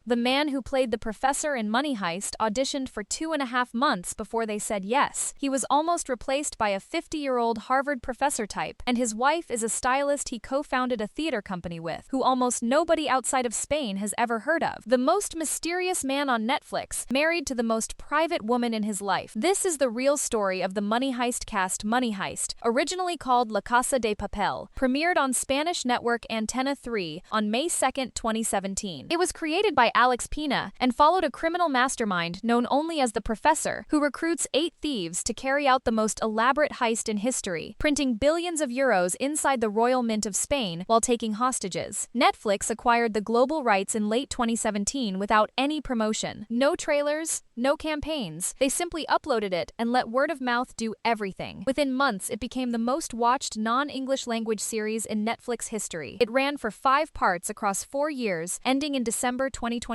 The man who played the professor in Money Heist auditioned for 2.5 months before they said yes. He was almost replaced by a 50-year-old Harvard professor type, and his wife is a stylist he co-founded a theater company with, who almost nobody outside of Spain has ever heard of. The most mysterious man on Netflix, married to the most private woman in his life. This is the real story of the Money Heist cast. Money Heist, originally called La Casa de Papel, premiered on Spanish network Antena 3 on May 2, 2017. It was created by Alex Pina and followed a criminal mastermind known only as the Professor, who recruits 8 thieves to carry out the most elaborate heist in history, printing billions of euros inside the Royal Mint of Spain while taking hostages. Netflix acquired the global rights in late 2017 without any promotion. No trailers, no campaigns. They simply uploaded it and let word of mouth do everything. Within months, it became the most watched non-English language series in Netflix history. It ran for 5 parts across 4 years, ending in December 2021.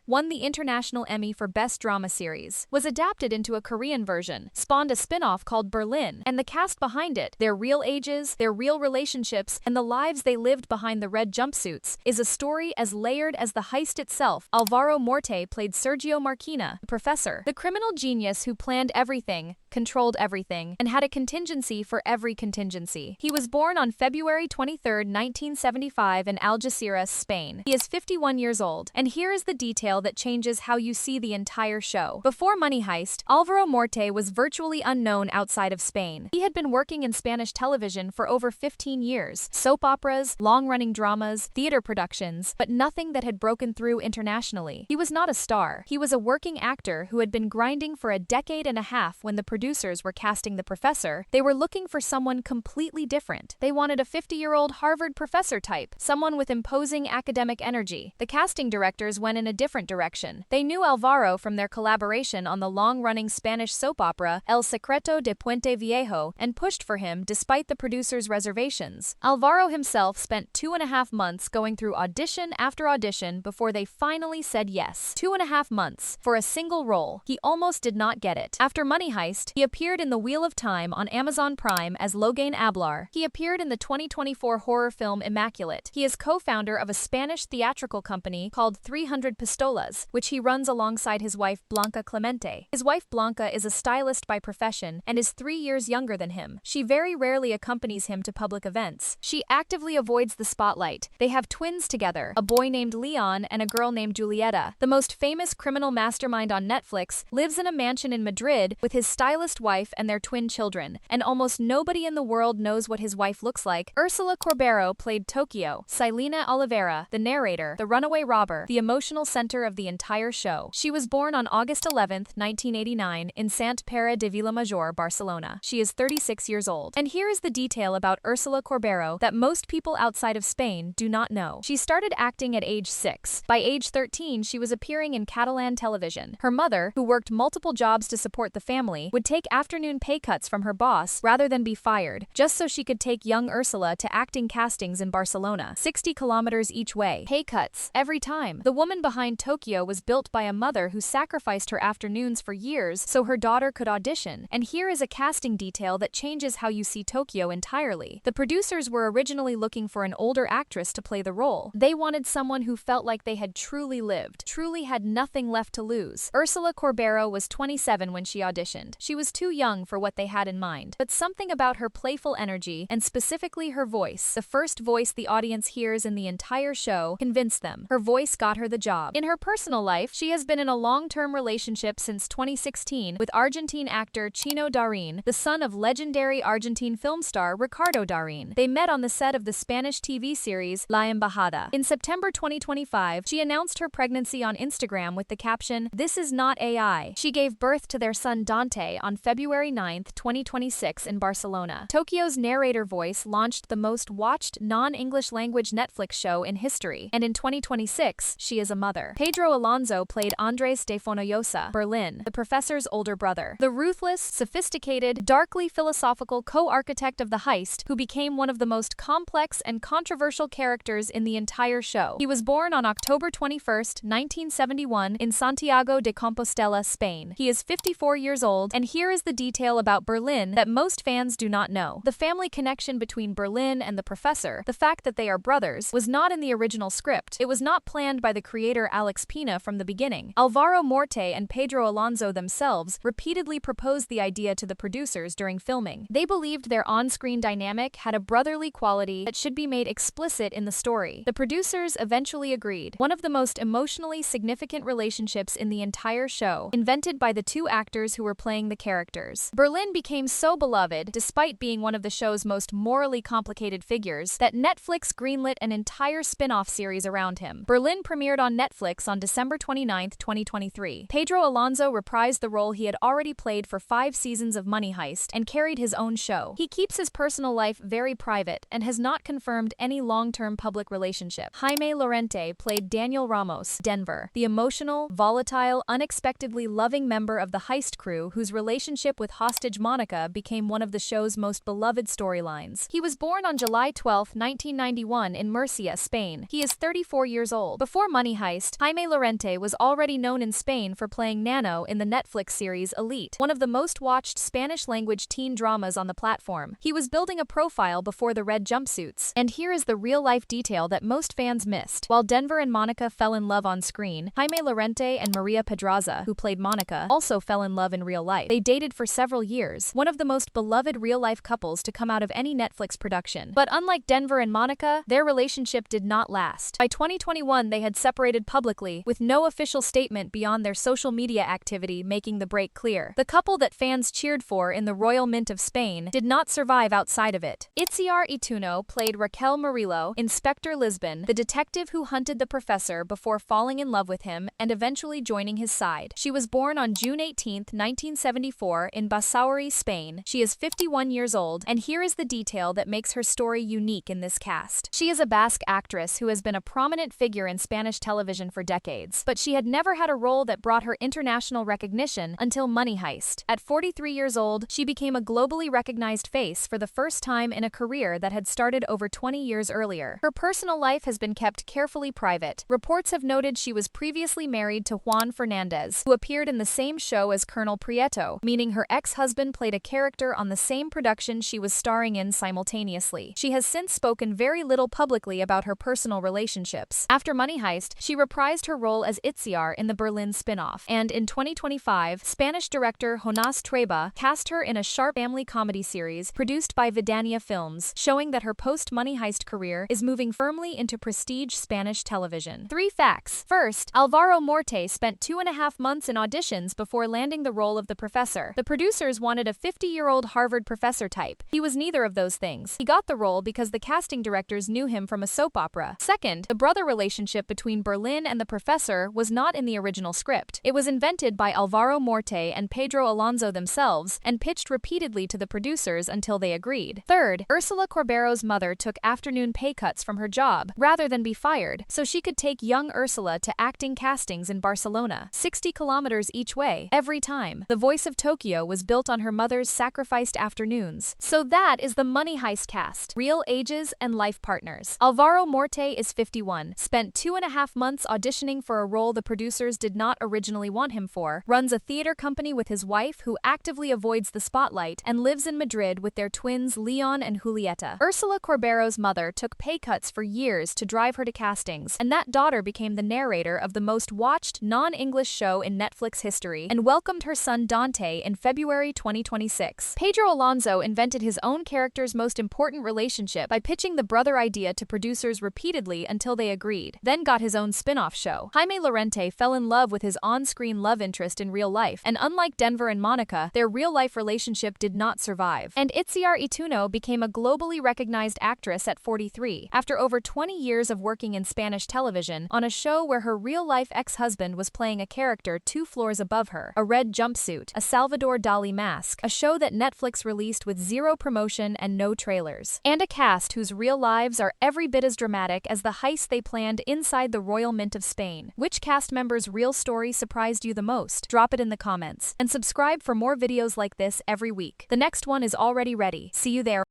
Won the International Emmy for Best Drama Series. Was adapted into a Korean version. Spawned a spin-off called Berlin. And the cast behind it, their real ages, their real relationships, and the lives they lived behind the red jumpsuits, is a story as layered as the heist itself. Álvaro Morte played Sergio Marquina, the professor, the criminal genius who planned everything, controlled everything, and had a contingency for every contingency. He was born on February 23, 1975 in Algeciras, Spain. He is 51 years old, and here is the detail that changes how you see the entire show. Before Money Heist, Álvaro Morte was virtually unknown outside of Spain. He had been working in Spanish television for over 15 years, soap operas, long-running dramas, theater productions, but nothing that had broken through internationally. He was not a star. He was a working actor who had been grinding for a decade and a half. When the producers were casting the professor, they were looking for someone completely different. They wanted a 50-year-old Harvard professor type, someone with imposing academic energy. The casting directors went in a different direction. They knew Álvaro from their collaboration on the long-running Spanish soap opera El Secreto de Puente Viejo and pushed for him despite the producers' reservations. Álvaro himself spent 2.5 months going through audition after audition before they finally said yes. 2.5 months for a single role. He almost did not get it. After Money Heist, he appeared in The Wheel of Time on Amazon Prime as Logan Ablar. He appeared in the 2024 horror film Immaculate. He is co-founder of a Spanish theatrical company called 300 Pistolas, which he runs alongside his wife Blanca Clemente. His wife Blanca is a stylist by profession and is 3 years younger than him. She very rarely accompanies him to public events. She actively avoids the spotlight. They have twins together, a boy named Leon and a girl named Julieta. The most famous criminal mastermind on Netflix lives in a mansion in Madrid with his stylist wife and their twin children, and almost nobody in the world knows what his wife looks like. Úrsula Corberó played Tokyo. Silena Oliveira, the narrator, the runaway robber, the emotional center of the entire show. She was born on August 11, 1989 in Sant Pere de Vilamajor, Barcelona. She is 36 years old. And here is the detail about Úrsula Corberó that most people outside of Spain do not know. She started acting at age 6. By age 13, she was appearing in Catalan television. Her mother, who worked multiple jobs to support the family, would take afternoon pay cuts from her boss rather than be fired, just so she could take young Úrsula to acting castings in Barcelona, 60 kilometers each way. Pay cuts, every time. The woman behind Tokyo was built by a mother who sacrificed her afternoons for years so her daughter could audition. And here is a casting detail that changes how you see Tokyo entirely. The producers were originally looking for an older actress to play the role. They wanted someone who felt like they had truly lived, truly had nothing left to lose. Úrsula Corberó was 27 when she auditioned. She was too young for what they had in mind, but something about her playful energy, and specifically her voice, the first voice the audience hears in the entire show, convinced them. Her voice got her the job. In her personal life, she has been in a long-term relationship since 2016 with Argentine actor Chino Darín, the son of legendary Argentine film star Ricardo Darín. They met on the set of the Spanish TV series La Embajada. In September 2025, she announced her pregnancy on Instagram with the caption, "This is not AI." She gave birth to their son Dante on February 9, 2026 in Barcelona. Tokyo's narrator voice launched the most watched non-English language Netflix show in history, and in 2026, she is a mother. Pedro Alonso played Andrés de Fonollosa, Berlin, the professor's older brother. The ruthless, sophisticated, darkly philosophical co-architect of the heist, who became one of the most complex and controversial characters in the entire show. He was born on October 21, 1971 in Santiago de Compostela, Spain. He is 54 years old, and here is the detail about Berlin that most fans do not know. The family connection between Berlin and the professor, the fact that they are brothers, was not in the original script. It was not planned by the creator Alex Pina from the beginning. Álvaro Morte and Pedro Alonso themselves repeatedly proposed the idea to the producers during filming. They believed their on-screen dynamic had a brotherly quality that should be made explicit in the story. The producers eventually agreed. One of the most emotionally significant relationships in the entire show, invented by the two actors who were playing the characters. Berlin became so beloved, despite being one of the show's most morally complicated figures, that Netflix greenlit an entire spin-off series around him. Berlin premiered on Netflix on December 29, 2023. Pedro Alonso reprised the role he had already played for 5 seasons of Money Heist and carried his own show. He keeps his personal life very private and has not confirmed any long-term public relationship. Jaime Lorente played Daniel Ramos, Denver, the emotional, volatile, unexpectedly loving member of the heist crew whose relationship with hostage Monica became one of the show's most beloved storylines. He was born on July 12, 1991 in Murcia, Spain. He is 34 years old. Before Money Heist, Jaime Lorente was already known in Spain for playing Nano in the Netflix series Elite, one of the most watched Spanish-language teen dramas on the platform. He was building a profile before the red jumpsuits. And here is the real-life detail that most fans missed. While Denver and Monica fell in love on screen, Jaime Lorente and Maria Pedraza, who played Monica, also fell in love in real life. They dated for several years, one of the most beloved real-life couples to come out of any Netflix production. But unlike Denver and Monica, their relationship did not last. By 2021, they had separated publicly, with no official statement beyond their social media activity making the break clear. The couple that fans cheered for in the Royal Mint of Spain did not survive outside of it. Itziar Ituño played Raquel Murillo, Inspector Lisbon, the detective who hunted the professor before falling in love with him and eventually joining his side. She was born on June 18, 1974 in Basauri, Spain. She is 51 years old, and here is the detail that makes her story unique in this cast. She is a Basque actress who has been a prominent figure in Spanish television for decades, but she had never had a role that brought her international recognition until Money Heist. At 43 years old, she became a globally recognized face for the first time in a career that had started over 20 years earlier. Her personal life has been kept carefully private. Reports have noted she was previously married to Juan Fernandez, who appeared in the same show as Colonel Prieto, meaning her ex-husband played a character on the same production she was starring in simultaneously. She has since spoken very little publicly about her personal relationships. After Money Heist, she reprised her role as Itziar in the Berlin spin-off, and in 2025, Spanish director Jonás Treba cast her in a sharp family comedy series produced by Vidania Films, showing that her post-Money Heist career is moving firmly into prestige Spanish television. 3 facts. First, Álvaro Morte spent 2.5 months in auditions before landing the role of the professor. The producers wanted a 50-year-old Harvard professor type. He was neither of those things. He got the role because the casting directors knew him from a soap opera. Second, the brother relationship between Berlin and the professor was not in the original script. It was invented by Álvaro Morte and Pedro Alonso themselves and pitched repeatedly to the producers until they agreed. Third, Úrsula Corberó's mother took afternoon pay cuts from her job rather than be fired, so she could take young Úrsula to acting castings in Barcelona, 60 kilometers each way, every time. The voice of Tokyo was built on her mother's sacrificed afternoons. So that is the Money Heist cast. Real ages and life partners. Álvaro Morte is 51, spent 2.5 months auditioning for a role the producers did not originally want him for, runs a theater company with his wife who actively avoids the spotlight, and lives in Madrid with their twins Leon and Julieta. Úrsula Corberó's mother took pay cuts for years to drive her to castings, and that daughter became the narrator of the most watched non-English show in Netflix history and welcomed her son Dante in February 2026. Pedro Alonso invented his own character's most important relationship by pitching the brother idea to producers repeatedly until they agreed, then got his own spin-off show. Jaime Lorente fell in love with his on-screen love interest in real life, and unlike Denver and Monica, their real-life relationship did not survive. And Itziar Ituño became a globally recognized actress at 43, after over 20 years of working in Spanish television on a show where her real-life ex-husband was playing a character 2 floors above her, a red jumpsuit, a Salvador Dali mask, a show that Netflix released with 0 promotion and no trailers, and a cast whose real lives are every bit as dramatic as the heist they planned inside the Royal Mint of Spain. Which cast member's real story surprised you the most? Drop it in the comments, and subscribe for more videos like this every week. The next one is already ready. See you there.